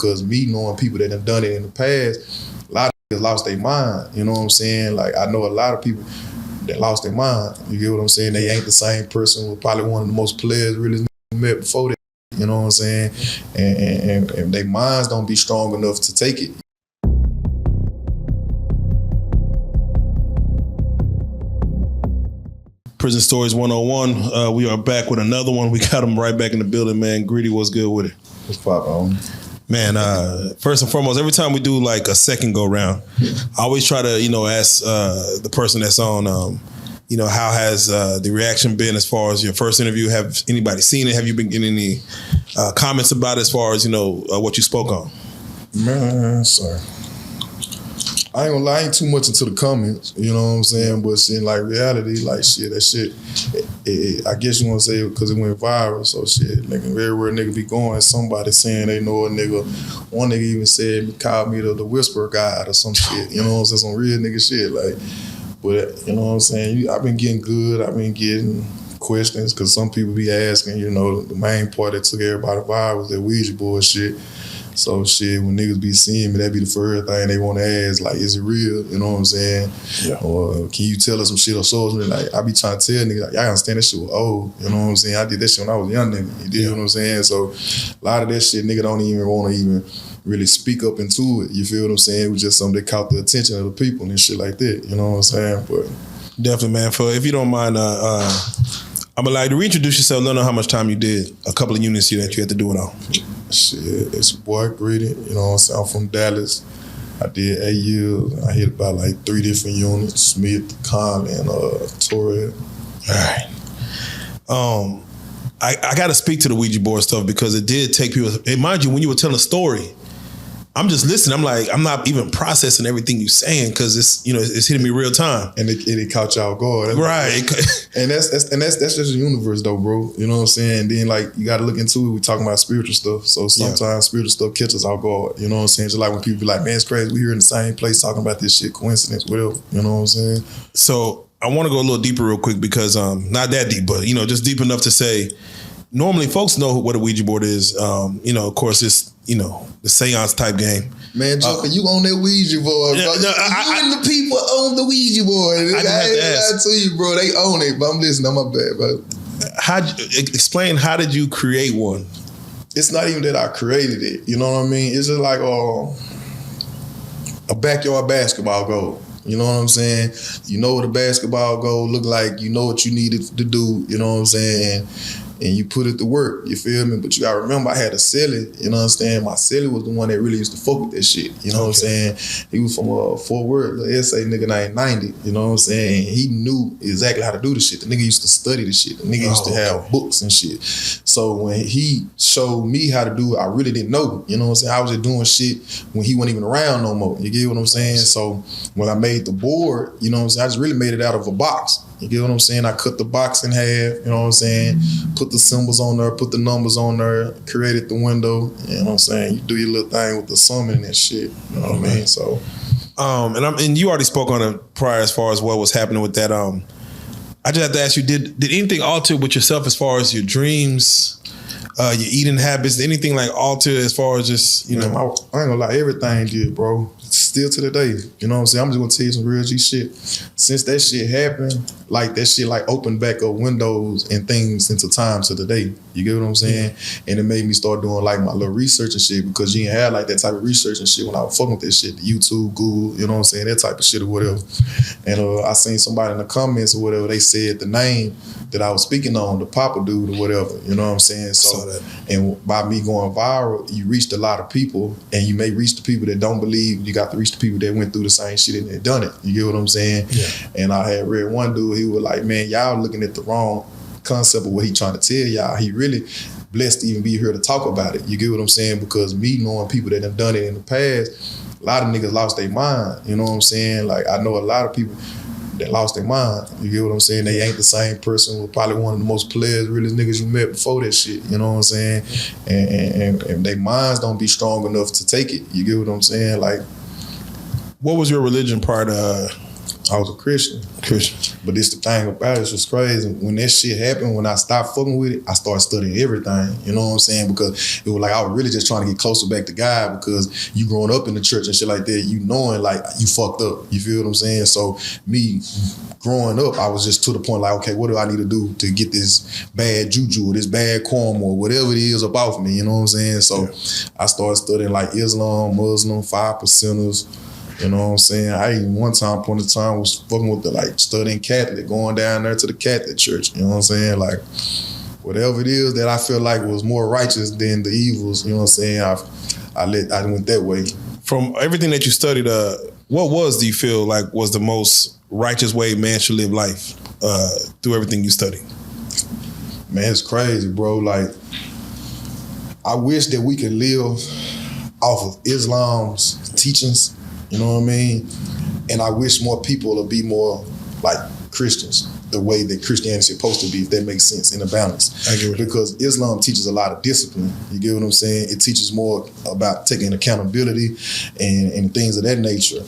because me knowing people that have done it in the past, a lot of niggas lost their mind. You know what I'm saying? Like, I know a lot of people that lost their mind. You get what I'm saying? They ain't the same person. Was probably one of the most players really met before that. You know what I'm saying? And their minds don't be strong enough to take it. Prison Stories 101. We are back with another one. We got them right back in the building, man. Greedy, what's good with it? What's poppin' on? Man, first and foremost, every time we do like a second go round, I always try to, ask the person that's on, how has the reaction been as far as your first interview? Have anybody seen it? Have you been getting any comments about it as far as, what you spoke on? Man, sorry. I ain't gonna lie, I ain't too much into the comments, you know what I'm saying? But in like reality, like shit, that shit, I guess you wanna say it because it went viral, so shit, nigga, everywhere nigga be going, somebody saying they know a nigga. One nigga even said, called me the whisper guy or some shit, you know what I'm saying? Some real nigga shit, like, but you know what I'm saying? I've been getting good, I've been getting questions, because some people be asking, the main part that took everybody viral was that Ouija bullshit. So shit, when niggas be seeing me, that be the first thing they want to ask, like, is it real? You know what I'm saying? Yeah. Or can you tell us some shit or show us? Like, I be trying to tell niggas, like, y'all understand that shit was old. You know what I'm saying? I did that shit when I was a young nigga. You dig what I'm saying? So a lot of that shit, nigga don't even want to even really speak up into it. You feel what I'm saying? It was just something that caught the attention of the people and shit like that. You know what I'm saying? But definitely, man. If you don't mind, I'm like to reintroduce yourself. Let know how much time you did. A couple of units here that you had to do it on. Shit, it's your boy Greedy. You know what I'm saying? I'm from Dallas. I did 8 years. I hit about like 3 different units: Smith, Con, and Torres. All right. I got to speak to the Ouija board stuff because it did take people. And mind you, when you were telling a story, I'm just listening. I'm like, I'm not even processing everything you're saying because it's hitting me real time. And it caught y'all guard. Right. And that's just the universe though, bro. You know what I'm saying? And then like you gotta look into it. We talking about spiritual stuff. So sometimes spiritual stuff catches our guard. You know what I'm saying? Just like when people be like, man, it's crazy. We here in the same place talking about this shit, coincidence, whatever. You know what I'm saying? So I want to go a little deeper real quick because not that deep, but just deep enough to say normally folks know what a Ouija board is. Of course it's the seance type game. Man, Joker, you on that Ouija board, bro. You and the people own the Ouija board. I ain't lie to you, bro. They own it, but I'm listening. I'm my bad, bro. Explain how did you create one? It's not even that I created it. You know what I mean? It's just like a backyard basketball goal. You know what I'm saying? You know what a basketball goal look like. You know what you needed to do. You know what I'm saying? And you put it to work, you feel me? But you gotta remember, I had a celly, you know what I'm saying? My celly was the one that really used to fuck with that shit, you know what I'm saying? He was from Fort Worth, the SA nigga named 90, you know what I'm saying? He knew exactly how to do the shit. The nigga used to study the shit. The nigga used to have books and shit. So when he showed me how to do it, I really didn't know, you know what I'm saying? I was just doing shit when he wasn't even around no more, you get what I'm saying? So when I made the board, you know what I'm saying? I just really made it out of a box. You get what I'm saying? I cut the box in half, you know what I'm saying? Put the symbols on there, put the numbers on there, created the window, you know what I'm saying? You do your little thing with the summoning and shit, you know what I mean? So, and you already spoke on it prior as far as what was happening with that. I just have to ask you, did anything alter with yourself as far as your dreams, your eating habits, anything like alter as far as just, I ain't gonna lie, everything did, bro. Still to the day, you know what I'm saying? I'm just gonna tell you some real G shit. Since that shit happened, like that shit like opened back up windows and things into time to the day. You get what I'm saying? And it made me start doing like my little research and shit because you ain't had like that type of research and shit when I was fucking with that shit. YouTube, Google, you know what I'm saying? That type of shit or whatever. And I seen somebody in the comments or whatever, they said the name that I was speaking on, the Papa dude or whatever, you know what I'm saying? So, and by me going viral, you reached a lot of people and you may reach the people that don't believe, you got to reach the people that went through the same shit and they done it. You get what I'm saying? Yeah. And I had read one dude, he was like, man, y'all looking at the wrong concept of what he trying to tell y'all. He really blessed to even be here to talk about it. You get what I'm saying? Because me knowing people that have done it in the past, a lot of niggas lost their mind. You know what I'm saying? Like I know a lot of people that lost their mind. You get what I'm saying? They ain't the same person. Was probably one of the most players, realest niggas you met before that shit. You know what I'm saying? And their minds don't be strong enough to take it. You get what I'm saying? Like, what was your religion prior to I was a Christian. Christian. But this the thing about it, it's just crazy. When that shit happened, when I stopped fucking with it, I started studying everything. You know what I'm saying? Because it was like I was really just trying to get closer back to God, because you growing up in the church and shit like that, you knowing like you fucked up. You feel what I'm saying? So me growing up, I was just to the point like, okay, what do I need to do to get this bad juju or this bad karma or whatever it is up off me? You know what I'm saying? So I started studying like Islam, Muslim, 5%ers. You know what I'm saying? I even one point in time was fucking with the like studying Catholic, going down there to the Catholic church. You know what I'm saying? Like whatever it is that I feel like was more righteous than the evils. You know what I'm saying? I went that way. From everything that you studied, what do you feel like was the most righteous way man should live life through everything you studied? Man, it's crazy, bro. Like I wish that we could live off of Islam's teachings. You know what I mean? And I wish more people would be more like Christians, the way that Christianity is supposed to be, if that makes sense, in a balance. I get it. Because Islam teaches a lot of discipline. You get what I'm saying? It teaches more about taking accountability and things of that nature.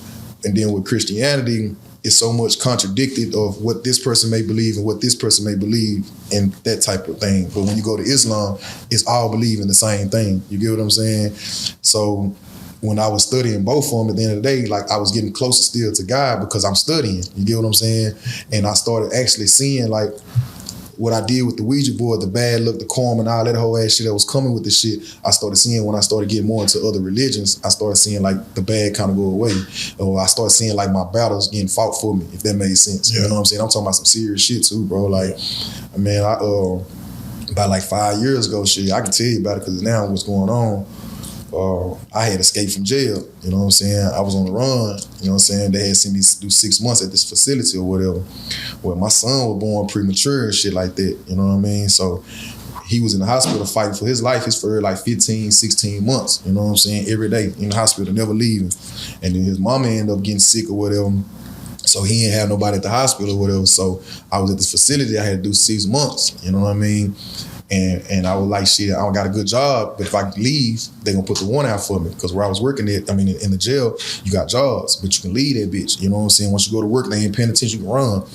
And then with Christianity, it's so much contradicted of what this person may believe and what this person may believe and that type of thing. But when you go to Islam, it's all believing the same thing. You get what I'm saying? So when I was studying both of them, at the end of the day, like I was getting closer still to God because I'm studying. You get what I'm saying? And I started actually seeing like what I did with the Ouija board, the bad look, the karma, and all that whole ass shit that was coming with the shit. I started seeing when I started getting more into other religions, I started seeing like the bad kind of go away. Or I started seeing like my battles getting fought for me, if that made sense. Yeah. You know what I'm saying? I'm talking about some serious shit too, bro. Like, man, about like 5 years ago, shit, I can tell you about it because now what's going on. I had escaped from jail, you know what I'm saying? I was on the run, you know what I'm saying? They had sent me do 6 months at this facility or whatever. Well, my son was born premature and shit like that, you know what I mean? So he was in the hospital fighting for his life. He's for like 15, 16 months, you know what I'm saying? Every day in the hospital, never leaving. And then his mama ended up getting sick or whatever. So he didn't have nobody at the hospital or whatever. So I was at this facility, I had to do 6 months, you know what I mean? And I was like, shit, I don't got a good job, but if I leave, they gonna put the warrant out for me. Because where I was working at, in the jail, you got jobs, but you can leave that bitch. You know what I'm saying? Once you go to work, they ain't paying attention, you can run.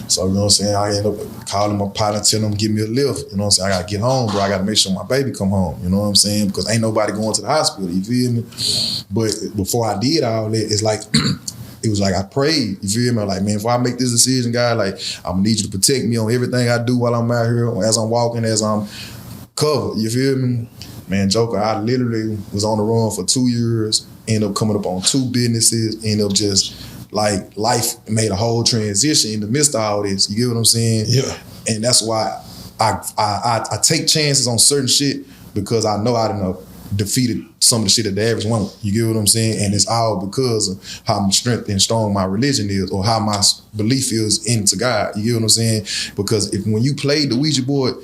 So, you know what I'm saying? I end up calling my pilot, telling them, give me a lift. You know what I'm saying? I gotta get home, bro. I gotta make sure my baby come home. You know what I'm saying? Because ain't nobody going to the hospital, you feel me? But before I did all that, it's like, it was like I prayed, you feel me? I'm like, man, if I make this decision, God, like, I'm gonna need you to protect me on everything I do while I'm out here, as I'm walking, as I'm covered, you feel me? Man, Joker, I literally was on the run for 2 years, ended up coming up on 2 businesses, ended up just, like, life made a whole transition in the midst of all this, you get what I'm saying? Yeah. And that's why I take chances on certain shit, because I know I done defeated some of the shit that the average won't. You get what I'm saying? And it's all because of how much strength and strong my religion is, or how my belief is into God. You get what I'm saying? Because when you play the Ouija board,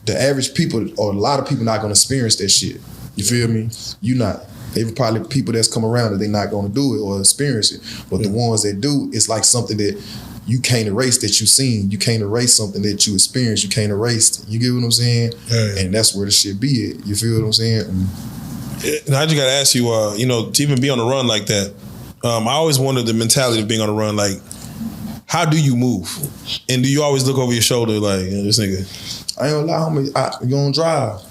the average people or a lot of people not gonna experience that shit. You feel me? You not. There's probably people that's come around that they not gonna do it or experience it. But the ones that do, it's like something that you can't erase that you seen. You can't erase something that you experienced. You can't erase it. You get what I'm saying? Yeah. And that's where the shit be at. You feel what I'm saying? And I just gotta ask you, to even be on the run like that, I always wondered the mentality of being on the run. Like, how do you move? And do you always look over your shoulder like, this nigga? I ain't gonna lie, homie, you don't drive.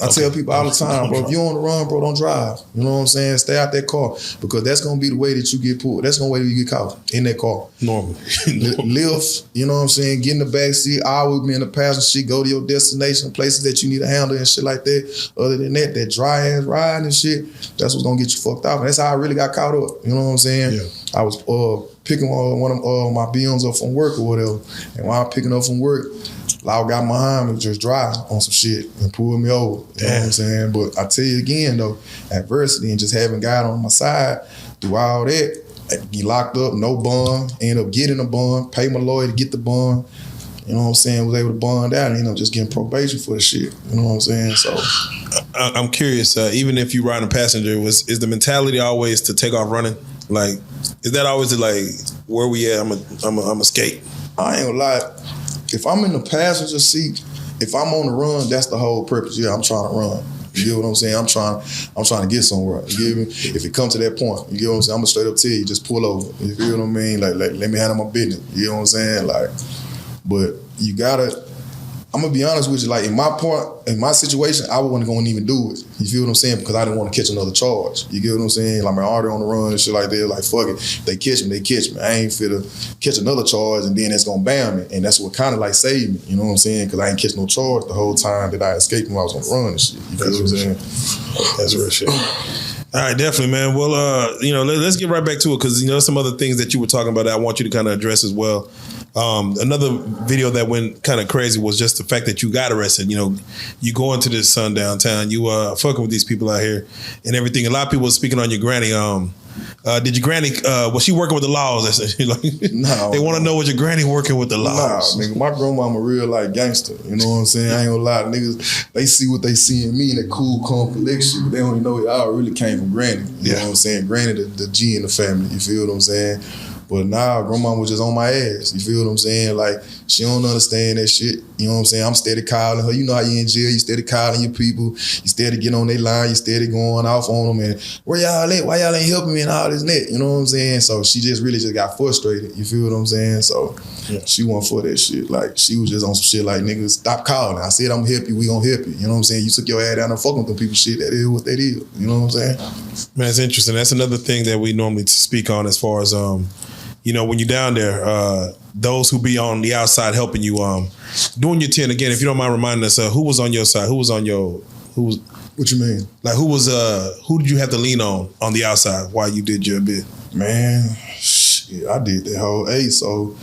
I tell people all the time, bro, if you on the run, bro, don't drive. You know what I'm saying? Stay out that car, because that's gonna be the way that you get pulled. That's gonna be the way you get caught in that car. Normally. Lift, you know what I'm saying? Get in the back seat, always be in the passenger seat, go to your destination, places that you need to handle and shit like that. Other than that dry ass ride and shit, that's what's gonna get you fucked off. And that's how I really got caught up. You know what I'm saying? Yeah. I was picking one of my BMs up from work or whatever, and while I'm picking up from work, Lau got behind me, just drive on some shit and pulled me over. You know what I'm saying? But I tell you again, though, adversity and just having God on my side through all that, get locked up, no bond, end up getting a bond, pay my lawyer to get the bond. You know what I'm saying? Was able to bond out and just getting probation for the shit. You know what I'm saying? So I'm curious, even if you ride a passenger, is the mentality always to take off running? Like, is that always where we at? I'm escape. I ain't gonna lie. If I'm in the passenger seat, if I'm on the run, that's the whole purpose. Yeah, I'm trying to run. You get what I'm saying? I'm trying to get somewhere. You get me? If it comes to that point, you get what I'm saying? I'm gonna straight up tell you, just pull over. You feel what I mean? Like let me handle my business. You get what I'm saying? Like, but you gotta. I'm gonna be honest with you. Like in my situation, I wasn't gonna even do it. You feel what I'm saying? Because I didn't want to catch another charge. You get what I'm saying? Like my already on the run and shit like that. Like fuck it, if they catch me, they catch me. I ain't fit to catch another charge and then it's gonna ban me. And that's what kind of like saved me. You know what I'm saying? Because I ain't catch no charge the whole time that I escaped when I was on the run and shit. You feel what I'm saying? That's real shit. All right, definitely, man. Well, let's get right back to it because some other things that you were talking about that I want you to kind of address as well. Another video that went kind of crazy was just the fact that you got arrested. You go into this sundown town, you fucking with these people out here and everything. A lot of people were speaking on your granny. Did your granny, was she working with the laws? No. They want to know what your granny working with the laws. Nah, nigga, my grandmama real like gangster. You know what I'm saying? I ain't gonna lie, niggas, they see what they see in me in that cool, calm collection, but they don't even know it all really came from granny. You know what I'm saying? Granny, the G in the family. You feel what I'm saying? But nah, grandma was just on my ass. You feel what I'm saying? Like, she don't understand that shit. You know what I'm saying? I'm steady calling her. You know how you in jail, you steady calling your people. You steady getting on their line. You steady going off on them. And where y'all at? Why y'all ain't helping me and all this net? You know what I'm saying? So she just really just got frustrated. You feel what I'm saying? So she wasn't for that shit. Like, she was just on some shit like, nigga, stop calling. I said I'm gonna help you. We gonna help you. You know what I'm saying? You took your ass down and fucking with them people shit. That is what that is. You know what I'm saying? Man, it's interesting. That's another thing that we normally speak on as far as, when you're down there, those who be on the outside helping you, doing your 10 again. If you don't mind reminding us, who was on your side? Who was? What you mean? Like who did you have to lean on the outside while you did your bit? Man, shit, I did that whole 8. So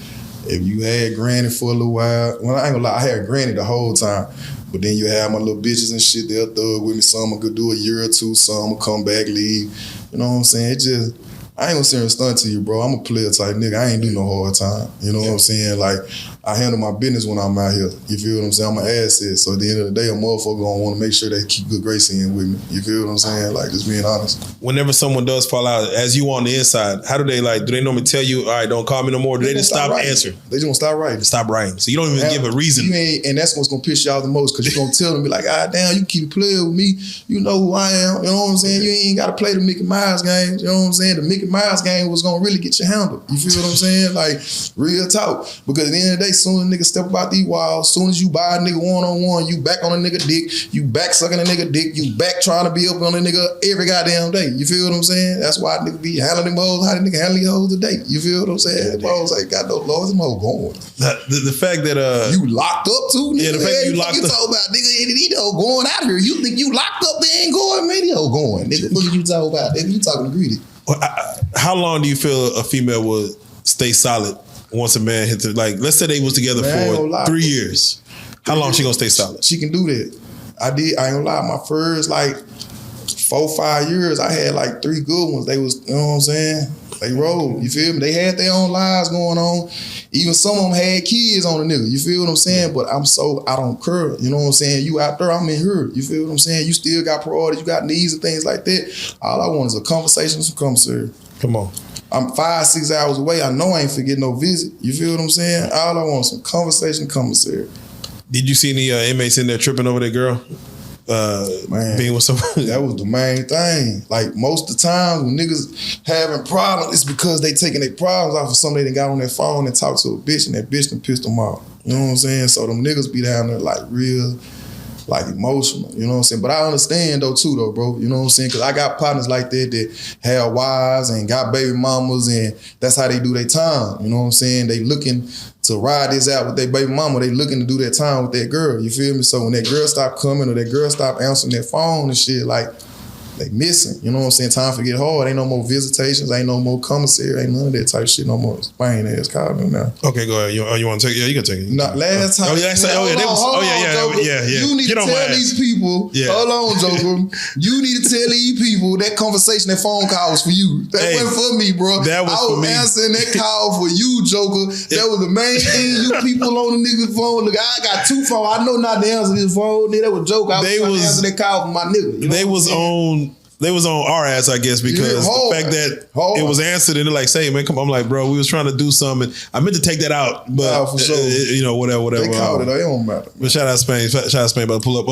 if you had Granny for a little while, well, I ain't gonna lie, I had Granny the whole time. But then you have my little bitches and shit, they'll thug with me. Some could do a year or two, some will come back, leave. You know what I'm saying? It just, I ain't gonna sit here and stunt to you, bro. I'm a player type nigga. I ain't do no hard time. You know what I'm saying? Like, I handle my business when I'm out here. You feel what I'm saying? I'm an asset. So at the end of the day, a motherfucker gonna want to make sure they keep good grace in with me. You feel what I'm saying? Like, just being honest. Whenever someone does fall out, as you on the inside, how do they normally tell you, all right, don't call me no more? Do they just stop answering? They just gonna stop writing. Stop writing. So you don't even give a reason. And that's what's gonna piss y'all the most, because you're gonna tell them, be like, ah, damn, you keep playing with me. You know who I am. You know what I'm saying? You ain't gotta play the Mickey Mouse games. You know what I'm saying? The Mickey Mouse game was gonna really get you handled. You feel what I'm saying? Like, real talk. Because at the end of the day, soon as niggas step about these walls, soon as you buy a nigga one-on-one, you back on a nigga dick, you back sucking a nigga dick, you back trying to be up on a nigga every goddamn day. You feel what I'm saying? That's why nigga be handling them hoes, how the nigga handling hoes today. You feel what I'm saying? The hoes ain't got no laws, them hoes going. The fact that you locked up too, nigga. Yeah, the fact you locked up. You talking about, nigga, these hoes going out here. You think you locked up, they ain't going, man, these hoes going. Nigga, what you talking about? Nigga, you talking to greedy. How long do you feel a female would stay solid once a man hits it? Like, let's say they was together for 3 years. How long she gonna stay solid? She can do that. I ain't gonna lie, my first 4-5 years, I had 3 good ones. They was, you know what I'm saying? They rolled, you feel me? They had their own lives going on. Even some of them had kids on the nigga, you feel what I'm saying? But I don't care, you know what I'm saying? You out there, I'm in here, you feel what I'm saying? You still got priorities, you got needs and things like that. All I want is a conversation with some commissary. Come on. I'm 5-6 hours away. I know I ain't forgetting no visit. You feel what I'm saying? All I want is some conversation, commissary. Did you see any inmates in there tripping over that girl? Man, being with somebody? That was the main thing. Like, most of the time when niggas having problems, it's because they taking their problems off of somebody that got on their phone and talked to a bitch, and that bitch done pissed them off. You know what I'm saying? So them niggas be down there real, emotional. You know what I'm saying? But I understand though, bro. You know what I'm saying? Because I got partners like that have wives and got baby mamas, and that's how they do their time. You know what I'm saying? They looking to ride this out with their baby mama. They looking to do their time with that girl. You feel me? So when that girl stop coming or that girl stop answering their phone and shit, they missing. You know what I'm saying? Time for get hard. Ain't no more visitations. Ain't no more commissary. Ain't none of that type of shit no more. Spain ass calling them now. Okay, go ahead. You want to take it? Yeah, you can take it. Not last time. Oh, yeah. Yeah. You need to tell these people. Yeah. Hold on, Joker. You need to tell these people that conversation, that phone call was for you. That wasn't for me, bro. That was for me. I was answering that call for you, Joker. That was the main thing. You people on the nigga's phone. Look, I got 2 phones. I know not to answer this phone. That was Joker. I was trying to answer that call for my nigga. You know They was on our ass, I guess, because the fact that it was answered and they're like, say, man, come on. I'm like, bro, we was trying to do something. I meant to take that out, but for sure. Whatever. They called it, it don't matter. But shout out Spain, about to pull up.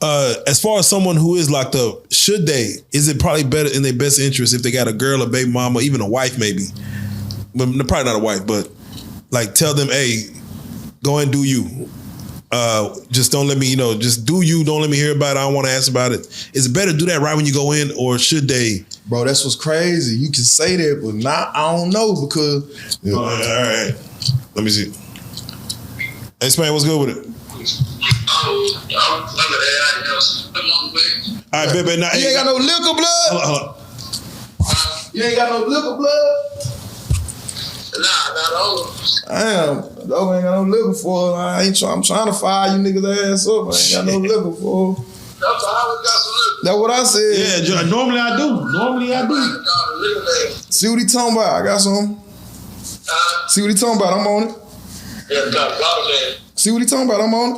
As far as someone who is locked up, is it probably better in their best interest if they got a girl, a baby mama, even a wife maybe? But probably not a wife, but like tell them, hey, go and do you. Just don't let me, just do you. Don't let me hear about it. I don't want to ask about it. Is it better to do that right when you go in, or should they? Bro, that's what's crazy. You can say that, but I don't know because. All right. Let me see. Hey, Spain, what's good with it? All right, baby. Now, you ain't got no liquor blood? Hold on. You ain't got no liquor blood? Damn, dog ain't got no liquor for it. I'm trying to fire you niggas ass up. I ain't got no liquor for it. That's what I said. Yeah, normally I do. See what he talking about? I got some. See what he talking about? I'm on it. See what he talking about? I'm on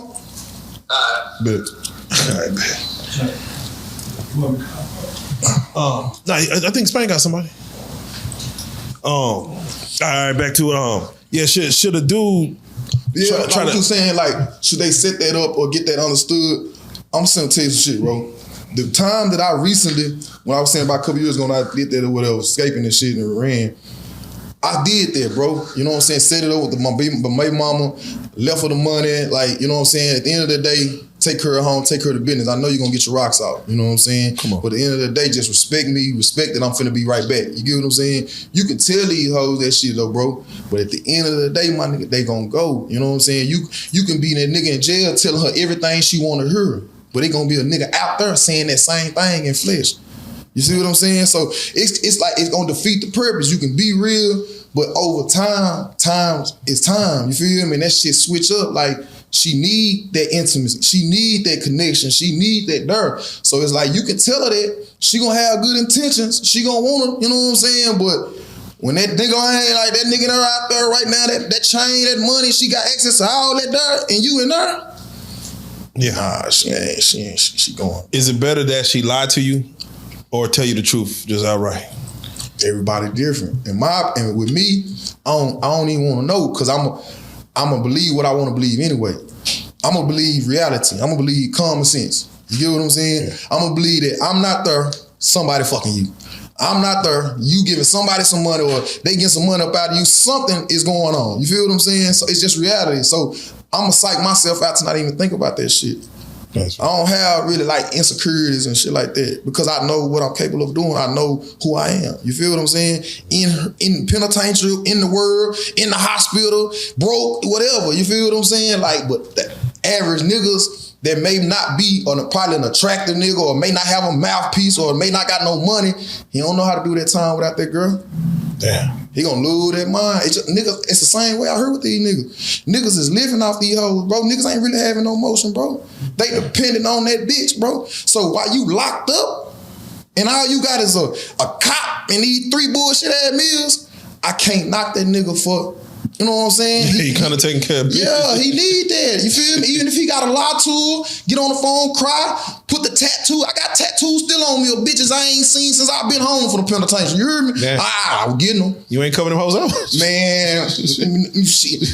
it. Alright, I think Spain got somebody. All right, back to it. Should a dude? Yeah, try like you saying, like, should they set that up or get that understood? I'm saying, tell you some shit, bro. The time that I recently, when I was saying about a couple years ago, when I did that or whatever, escaping and shit and ran, I did that, bro. You know what I'm saying? Set it up with my baby mama, left her the money. Like, you know what I'm saying? At the end of the day, take her home, take her to business. I know you're going to get your rocks out. You know what I'm saying? Come on. But at the end of the day, just respect me. Respect that I'm finna be right back. You get what I'm saying? You can tell these hoes that shit though, bro. But at the end of the day, my nigga, they gonna go. You know what I'm saying? You can be that nigga in jail telling her everything she want to hear. But it gonna be a nigga out there saying that same thing in flesh. You see what I'm saying? So it's like it's gonna defeat the purpose. You can be real, but over time is time. You feel me? And that shit switch up. Like, she need that intimacy. She need that connection. She need that dirt. So it's like you can tell her that she gonna have good intentions. She gonna want her, you know what I'm saying? But when that nigga ain't like that nigga there out there right now, that chain, that money, she got access to all that dirt, and you in there? Yeah, nah, she ain't. She going. Is it better that she lied to you or tell you the truth just outright? Everybody different. And with me, I don't even want to know because I'm gonna believe what I want to believe anyway. I'm gonna believe reality. I'm gonna believe common sense. You get what I'm saying? Yeah. I'm gonna believe that I'm not there, somebody fucking you. I'm not there, you giving somebody some money or they getting some money up out of you. Something is going on. You feel what I'm saying? So it's just reality. So I'm gonna psych myself out to not even think about that shit. Right. I don't have really like insecurities and shit like that because I know what I'm capable of doing. I know who I am. You feel what I'm saying? In penitentiary, in the world, in the hospital, broke, whatever. You feel what I'm saying? Like, but the average niggas that may not be probably an attractive nigga or may not have a mouthpiece or may not got no money, he don't know how to do that time without that girl. Damn. He gonna lose that mind. It's the same way I heard with these niggas. Niggas is living off these hoes, bro. Niggas ain't really having no motion, bro. They dependent on that bitch, bro. So while you locked up and all you got is a cop and these 3 bullshit ass meals, I can't knock that nigga for, you know what I'm saying? He kind of taking care of business. Yeah, he need that. You feel me? Even if he got a lie tool, get on the phone, cry, put the tattoo. I got tattoos still on me of bitches I ain't seen since I've been home for the penitentiary. You heard me? Yeah. I was getting them. You ain't covering them hoes up? Man, shit.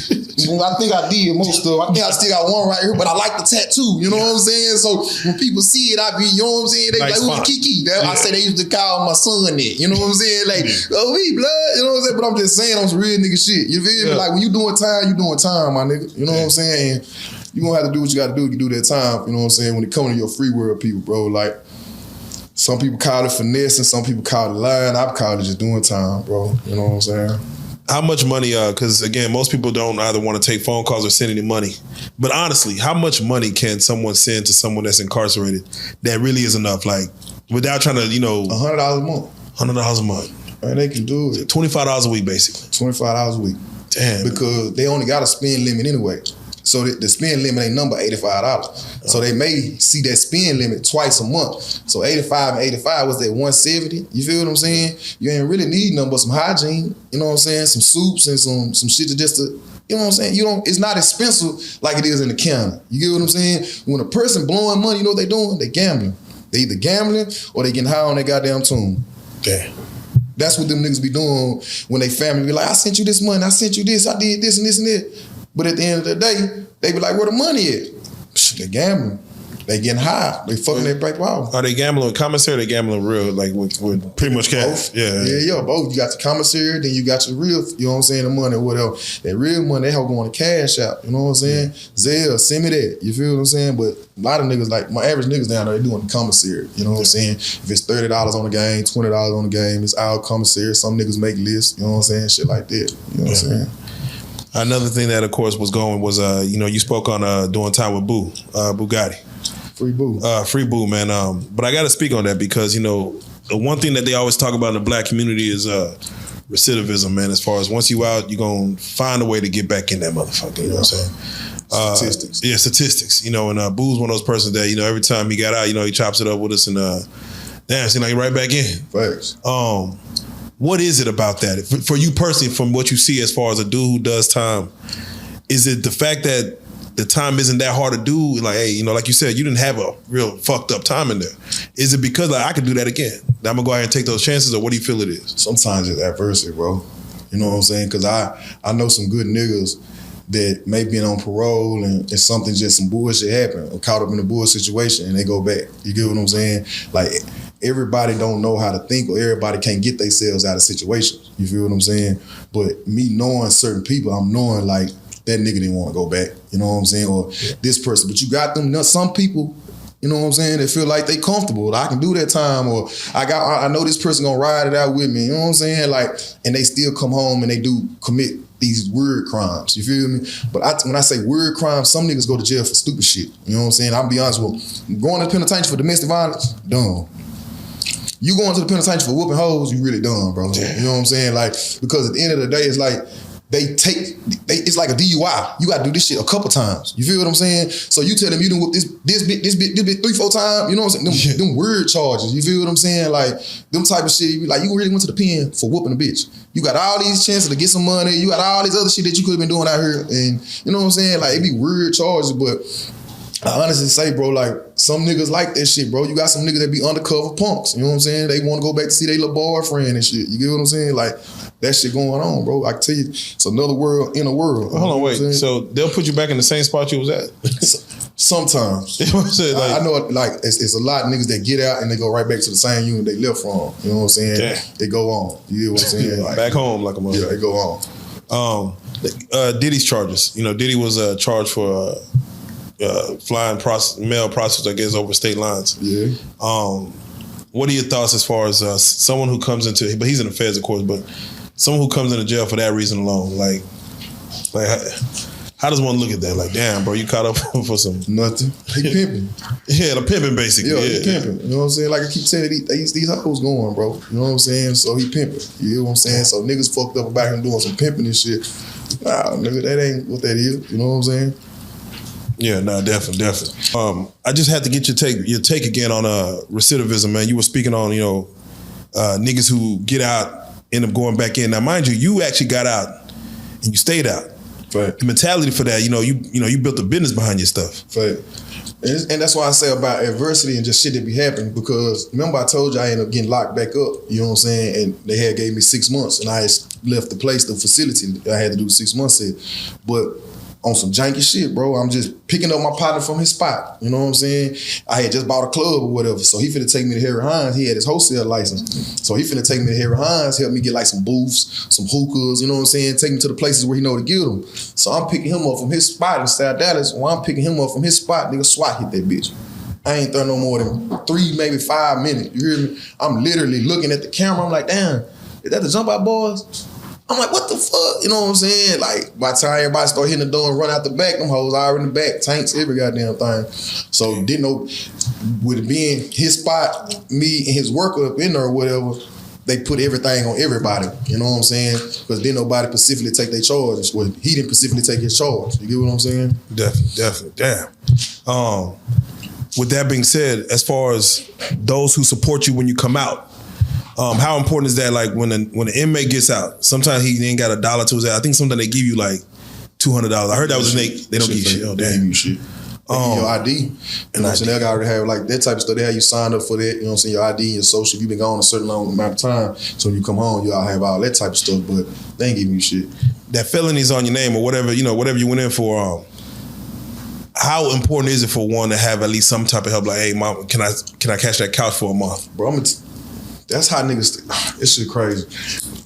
I think I did most of them. I think I still got one right here, but I like the tattoo. You know what I'm saying? So when people see it, I be, you know what I'm saying? They nice, like, who's Kiki? I say they used to call my son that. You know what I'm saying? Like, oh, we blood. You know what I'm saying? But I'm just saying on some real nigga shit. You feel me? Like, when you doing time, my nigga. You know what I'm saying? And you gonna have to do what you gotta do to do that time. You know what I'm saying? When it comes to your free world people, bro. Like, some people call it finesse and some people call it lying. I call it just doing time, bro. You know what I'm saying? How much money, because again, most people don't either want to take phone calls or send any money. But honestly, how much money can someone send to someone that's incarcerated that really is enough? Like, without trying to, $100 a month. $100 a month. Man, they can do it. $25 a week, basically. $25 a week. Damn. Because they only got a spend limit anyway. So the spend limit ain't number $85. So they may see that spend limit twice a month. So 85 and 85 was that 170. You feel what I'm saying? You ain't really need nothing but some hygiene. You know what I'm saying? Some soups and some shit to just to, you know what I'm saying? It's not expensive like it is in the county. You get what I'm saying? When a person blowing money, you know what they doing? They gambling. They either gambling or they getting high on their goddamn tune. Damn. That's what them niggas be doing when they family be like, I sent you this money, I sent you this, I did this and this and that. But at the end of the day, they be like, where the money at? They gambling. They getting high. They fucking their paper out. Are they gambling with commissary? Or they gambling real, like with pretty much cash? Both. Yeah, both. You got the commissary, then you got your real, you know what I'm saying, the money or whatever. That real money, they help going to cash out. You know what I'm saying? Zelle, send me that. You feel what I'm saying? But a lot of niggas, like my average niggas down there, they doing the commissary. You know what I'm saying? If it's $30 on the game, $20 on the game, it's our commissary. Some niggas make lists. You know what I'm saying? Shit like that. You know what I'm saying? Another thing that, of course, was going was, you spoke on doing time with Boo, Bugatti. Free Boo. Free Boo, man. But I got to speak on that because, the one thing that they always talk about in the black community is recidivism, man. As far as once you out, you're going to find a way to get back in that motherfucker. You know what I'm saying? Statistics. Yeah, statistics. And Boo's one of those persons that, every time he got out, he chops it up with us and damn, seems like he right back in. Facts. What is it about that? For you personally, from what you see as far as a dude who does time, is it the fact that the time isn't that hard to do? Like, hey, like you said, you didn't have a real fucked up time in there. Is it because I could do that again? I'm going to go ahead and take those chances, or what do you feel it is? Sometimes it's adversity, bro. You know what I'm saying? Because I know some good niggas that may be on parole and something, just some bullshit happened, or caught up in a bullshit situation, and they go back. You get what I'm saying? Like, everybody don't know how to think, or everybody can't get themselves out of situations. You feel what I'm saying? But me knowing certain people, I'm knowing like that nigga didn't want to go back. You know what I'm saying? Or this person. But you got them, some people, you know what I'm saying, they feel like they comfortable. I can do that time, or I know this person gonna ride it out with me. You know what I'm saying? Like, and they still come home and they do commit these weird crimes. You feel me? But when I say weird crimes, some niggas go to jail for stupid shit. You know what I'm saying? I'll be honest with you. Going to the penitentiary for domestic violence, dumb. You going to the penitentiary for whooping hoes, you really dumb, bro. You know what I'm saying? Like, because at the end of the day, it's like, it's like a DUI. You gotta do this shit a couple times. You feel what I'm saying? So you tell them you done whoop this bit 3-4 times. You know what I'm saying? Them weird charges. You feel what I'm saying? Like them type of shit. You be like, you really went to the pen for whooping a bitch. You got all these chances to get some money. You got all these other shit that you could have been doing out here, and you know what I'm saying? Like, it be weird charges, but I honestly say, bro, like, some niggas like that shit, bro. You got some niggas that be undercover punks. You know what I'm saying? They want to go back to see their little boyfriend and shit. You get what I'm saying? Like, that shit going on, bro. I can tell you, it's another world in a world. Hold on, wait. So they'll put you back in the same spot you was at? Sometimes. I know, like, it's a lot of niggas that get out and they go right back to the same unit they left from. You know what I'm saying? Damn. They go on. You know what I'm saying? Like, back home like a motherfucker. Yeah, they go on. Diddy's charges. Diddy was charged for flying male prostitutes, I guess, over state lines. Yeah. What are your thoughts as far as someone who comes into, but he's in the feds, of course, but someone who comes into jail for that reason alone, like how does one look at that? Like, damn, bro, you caught up for some nothing. He pimping. Yeah, the pimping basically. Yeah, he pimping. You know what I'm saying? Like I keep saying, these hoes going, bro. You know what I'm saying? So he pimping. You know what I'm saying? So niggas fucked up about him doing some pimping and shit. Nah, nigga, that ain't what that is. You know what I'm saying? Yeah, no, definitely. I just had to get your take again on recidivism, man. You were speaking on, niggas who get out, end up going back in. Now, mind you actually got out and you stayed out. Right. The mentality for that, you built a business behind your stuff. Right. And that's why I say about adversity and just shit that be happening, because remember I told you I ended up getting locked back up, you know what I'm saying? And they had gave me 6 months and I had left the facility. I had to do 6 months there. But on some janky shit, bro. I'm just picking up my partner from his spot. You know what I'm saying? I had just bought a club or whatever. So he finna take me to Harry Hines. He had his wholesale license. So he finna take me to Harry Hines, help me get like some booths, some hookahs, you know what I'm saying? Take me to the places where he know to get them. So I'm picking him up from his spot in South Dallas. While I'm picking him up from his spot, nigga, SWAT hit that bitch. I ain't there no more than 3, maybe 5 minutes. You hear me? I'm literally looking at the camera. I'm like, damn, is that the Jump Out Boys? I'm like, what the fuck? You know what I'm saying? Like, by the time everybody start hitting the door and run out the back, them hoes already in the back, tanks, every goddamn thing. So didn't know, with it being his spot, me and his worker up in there or whatever, they put everything on everybody. You know what I'm saying? Because didn't nobody specifically take their charge. Well, he didn't specifically take his charge. You get what I'm saying? Definitely. Damn. With that being said, as far as those who support you when you come out, how important is that? Like when an inmate gets out, sometimes he ain't got $1 to his head. I think sometimes they give you like $200. I heard that was they don't give you shit. Oh, damn, you shit. They give you your ID. You know what I'm saying? They already have like that type of stuff. They have you signed up for that. You know what I'm saying? Your ID and your social. If you've been gone a certain amount of time, so when you come home, you all have all that type of stuff. But they ain't giving you shit. That felony's on your name or whatever. Whatever you went in for. how important is it for one to have at least some type of help? Like, hey, mom, can I catch that couch for a month? Bro, that's how niggas, this shit crazy.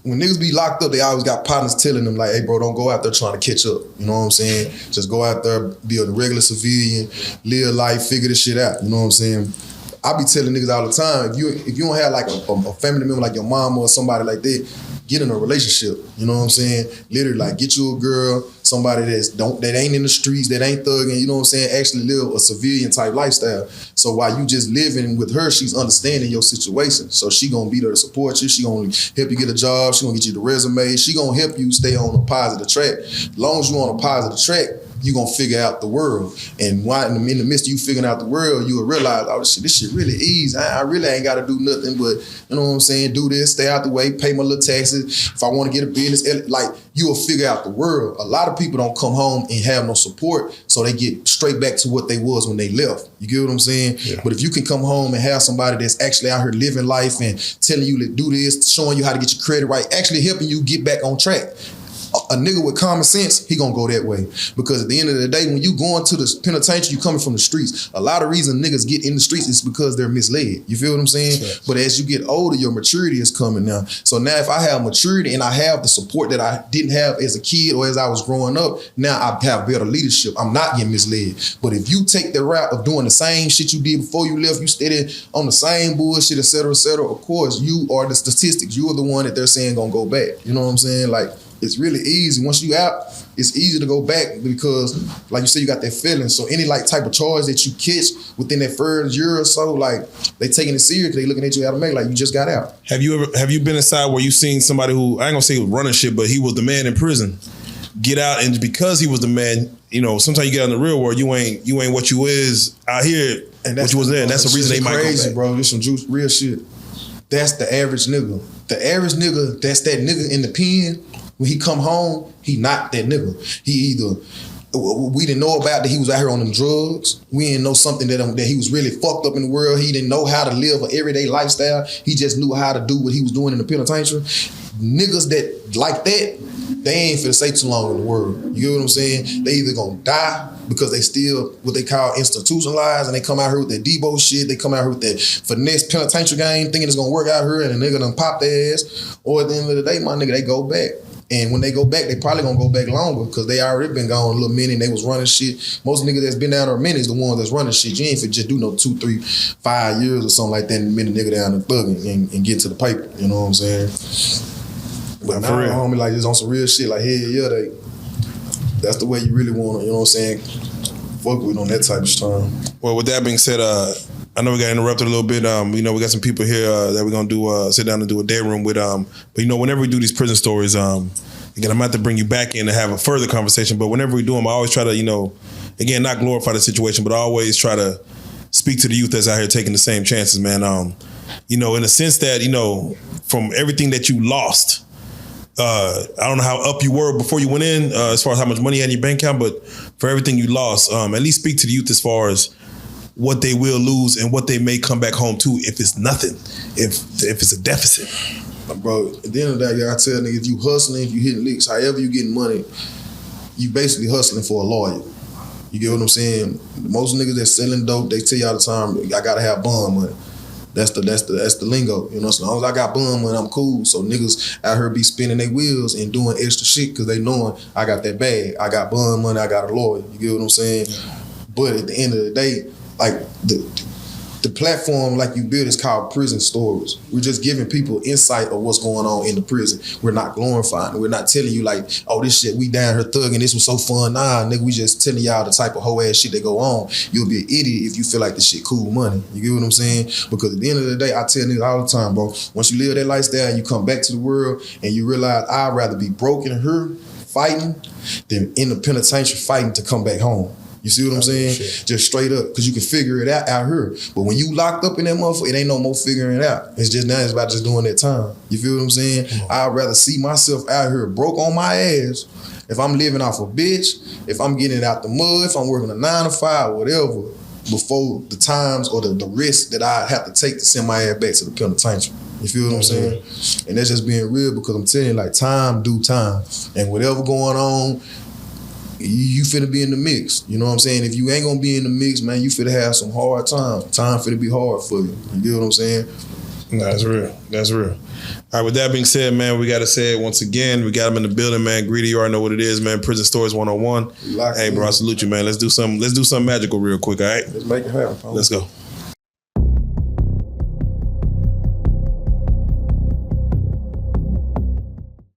When niggas be locked up, they always got partners telling them like, hey bro, don't go out there trying to catch up. You know what I'm saying? Just go out there, be a regular civilian, live life, figure this shit out. You know what I'm saying? I be telling niggas all the time, if you don't have like a family member like your mama or somebody like that, get in a relationship. You know what I'm saying? Literally, like, get you a girl, somebody that ain't in the streets, that ain't thugging, you know what I'm saying? Actually live a civilian type lifestyle. So while you just living with her, she's understanding your situation. So she gonna be there to support you. She gonna help you get a job. She gonna get you the resume. She gonna help you stay on a positive track. As long as you on a positive track, you gonna figure out the world. And why in the midst of you figuring out the world, you will realize, oh shit, this shit really easy. I really ain't gotta do nothing but, you know what I'm saying, do this, stay out the way, pay my little taxes. If I wanna get a business, like, you will figure out the world. A lot of people don't come home and have no support, so they get straight back to what they was when they left. You get what I'm saying? Yeah. But if you can come home and have somebody that's actually out here living life and telling you to do this, showing you how to get your credit right, actually helping you get back on track. A nigga with common sense, he gonna go that way. Because at the end of the day, when you going to the penitentiary, you coming from the streets. A lot of reason niggas get in the streets is because they're misled. You feel what I'm saying? Sure. But as you get older, your maturity is coming now. So now if I have maturity and I have the support that I didn't have as a kid or as I was growing up, now I have better leadership. I'm not getting misled. But if you take the route of doing the same shit you did before you left, you stayed on the same bullshit, et cetera, of course, you are the statistics. You are the one that they're saying gonna go back. You know what I'm saying? Like, it's really easy. Once you out, it's easy to go back because, like you said, you got that feeling. So any like type of charge that you catch within that first year or so, like, they taking it serious because they looking at you out of make like you just got out. Have you been inside where you seen somebody who, I ain't gonna say he was running shit, but he was the man in prison, get out, and because he was the man, you know, sometimes you get out in the real world, you ain't what you is out here, and that's what you was there, and that's the reason they might go back. Bro, this some juice, real shit. That's the average nigga. The average nigga, that's that nigga in the pen. When he come home, he not that nigga. We didn't know about that he was out here on them drugs. We didn't know something that he was really fucked up in the world. He didn't know how to live an everyday lifestyle. He just knew how to do what he was doing in the penitentiary. Niggas that like that, they ain't finna stay too long in the world. You get what I'm saying? They either gonna die because they still what they call institutionalized, and they come out here with that Debo shit. They come out here with that finesse penitentiary game, thinking it's gonna work out here, and a nigga done pop their ass. Or at the end of the day, my nigga, they go back. And when they go back, they probably gonna go back longer because they already been gone a little minute and they was running shit. Most niggas that's been down there a minute is the ones that's running shit. You ain't fit just do no 2, 3, 5 years or something like that and minute nigga down there thugging and get to the paper. You know what I'm saying? But now, homie, like, just on some real shit, like, hey, that's the way you really want to, you know what I'm saying? Fuck with on that type of time. Well, with that being said, I know we got interrupted a little bit. We got some people here that we're gonna do sit down and do a day room with. But whenever we do these prison stories, again, I'm gonna have to bring you back in to have a further conversation. But whenever we do them, I always try to, again, not glorify the situation, but I always try to speak to the youth that's out here taking the same chances, man. In a sense that, from everything that you lost, I don't know how up you were before you went in, as far as how much money you had in your bank account, but for everything you lost, at least speak to the youth as far as what they will lose and what they may come back home to if it's nothing, if it's a deficit. Bro, at the end of the day, I tell niggas, if you hustling, if you hitting licks, however you getting money, you basically hustling for a lawyer. You get what I'm saying? Most niggas that's selling dope, they tell you all the time, I gotta have bond money. That's the lingo. As long as I got bond money, I'm cool. So niggas out here be spinning their wheels and doing extra shit because they knowing I got that bag. I got bond money, I got a lawyer. You get what I'm saying? But at the end of the day, like the platform like you build is called Prison Stories. We're just giving people insight of what's going on in the prison. We're not glorifying it. We're not telling you like, oh, this shit, we down here thugging, this was so fun. Nah, nigga, we just telling y'all the type of hoe ass shit that go on. You'll be an idiot if you feel like this shit cool money. You get what I'm saying? Because at the end of the day, I tell niggas all the time, bro, once you live that lifestyle and you come back to the world and you realize I'd rather be broken and hurt fighting than in the penitentiary fighting to come back home. You see what I'm saying? Just straight up, because you can figure it out here. But when you locked up in that motherfucker, it ain't no more figuring it out. It's just now it's about just doing that time. You feel what I'm saying? I'd rather see myself out here broke on my ass if I'm living off a bitch, if I'm getting it out the mud, if I'm working a 9 to 5, whatever, before the times or the risk that I have to take to send my ass back to the penitentiary. You feel what I'm saying? And that's just being real because I'm telling you, like, time do time. And whatever going on, you finna be in the mix. You know what I'm saying? If you ain't gonna be in the mix, man, you finna have some hard time. Time finna be hard for you. You get what I'm saying? No, that's real. That's real. All right, with that being said, man, we got to say it once again. We got him in the building, man. Greedy, you already know what it is, man. Prison Stories 101. Hey, bro, I salute you, man. Let's do something magical real quick, all right? Let's make it happen, Paul. Let's go.